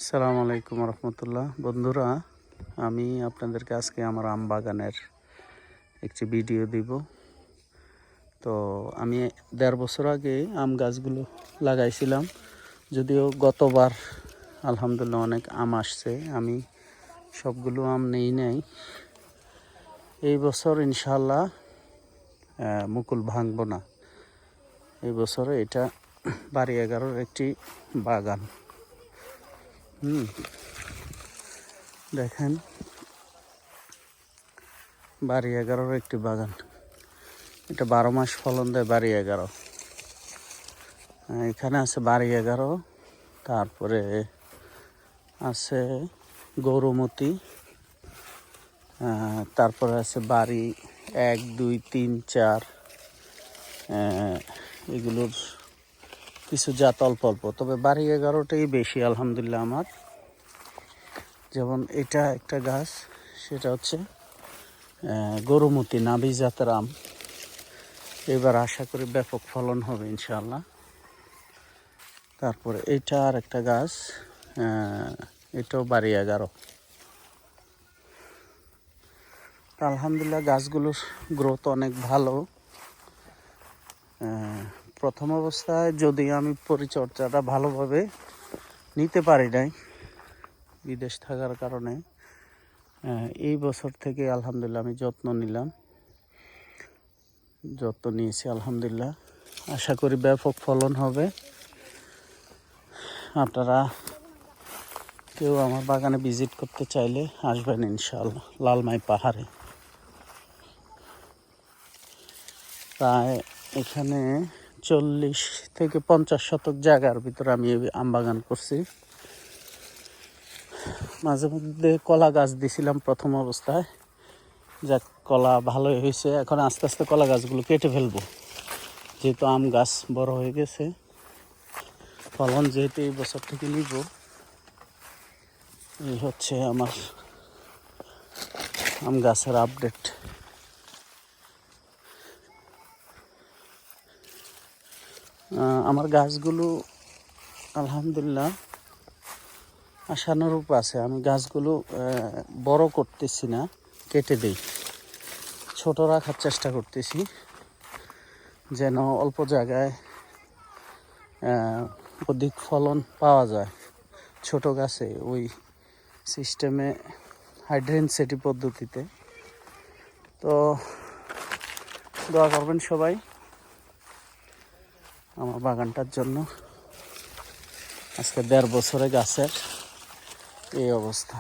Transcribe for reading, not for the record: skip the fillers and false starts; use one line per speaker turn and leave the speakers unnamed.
আসসালামু আলাইকুম রহমতুল্লাহ। বন্ধুরা, আমি আপনাদেরকে আজকে আমার আম বাগানের একটি ভিডিও দিব। তো আমি 1.5 বছর আগে আম গাছগুলো লাগাইছিলাম, যদিও গতবার আলহামদুলিল্লাহ অনেক আম আসছে। আমি সবগুলো আম নেই নাই। এই বছর ইনশাআল্লাহ মুকুল ভাঙব না। এই বছরে এটা বাড়ি 11-র একটি বাগান। দেখেন, বাড়ি 11-র একটি বাগান। এটা 12 মাস ফলন দেয় বাড়ি 11। এখানে আছে বাড়ি 11, তারপরে আছে গৌরমতি, তারপরে আছে বাড়ি 1, 2, 3, 4। এগুলোর কিছু জাত অল্প অল্প, তবে বাড়ি 11টাই বেশি আলহামদুলিল্লাহ আমার। যেমন এটা একটা গাছ, সেটা হচ্ছে গৌরমতি নাভি জাতের আম। এবার আশা করি ব্যাপক ফলন হবে ইনশাআল্লাহ। তারপরে এটা আর একটা গাছ, এটাও বাড়ি 11। আলহামদুলিল্লাহ গাছগুলোর গ্রোথ অনেক ভালো। প্রথম অবস্থায় যদি আমি পরিচর্যাটা ভালোভাবে নিতে পারি নাই বিদেশ থাকার কারণে, এই বছর থেকে আলহামদুলিল্লাহ আমি যত্ন নিয়েছি আলহামদুলিল্লাহ। আশা করি ব্যাপক ফলন হবে। আপনারা কেউ আমার বাগানে ভিজিট করতে চাইলে আসবেন ইনশাআল্লাহ। লালমাই পাহাড়ে প্রায় এখানে 40 থেকে 50 শতক জায়গার ভিতরে আমি আম বাগান করছি। মাঝে মধ্যে কলা গাছ দিছিলাম প্রথম অবস্থায়, যাক কলা ভালোই হয়েছে। এখন আস্তে আস্তে কলা গাছগুলো কেটে ফেলবো, যেহেতু আম গাছ বড় হয়ে গেছে। ফলন যেহেতু এই বছর থেকে নিব, এই হচ্ছে আমার আম গাছের আপডেট। আমার গাছগুলো আলহামদুলিল্লাহ আশানুরূপ আছে। আমি গাছগুলো বড় করতেছি না, কেটে দেই, ছোট রাখার চেষ্টা করতেছি, যেন অল্প জায়গায় অধিক ফলন পাওয়া যায়। ছোট গাছে ওই সিস্টেমে হাইড্রেনসিটি পদ্ধতিতে। তো দোয়া করবেন সবাই আমার বাগানটার জন্য। আজকে 1.5 বছরে গাছের এই অবস্থা।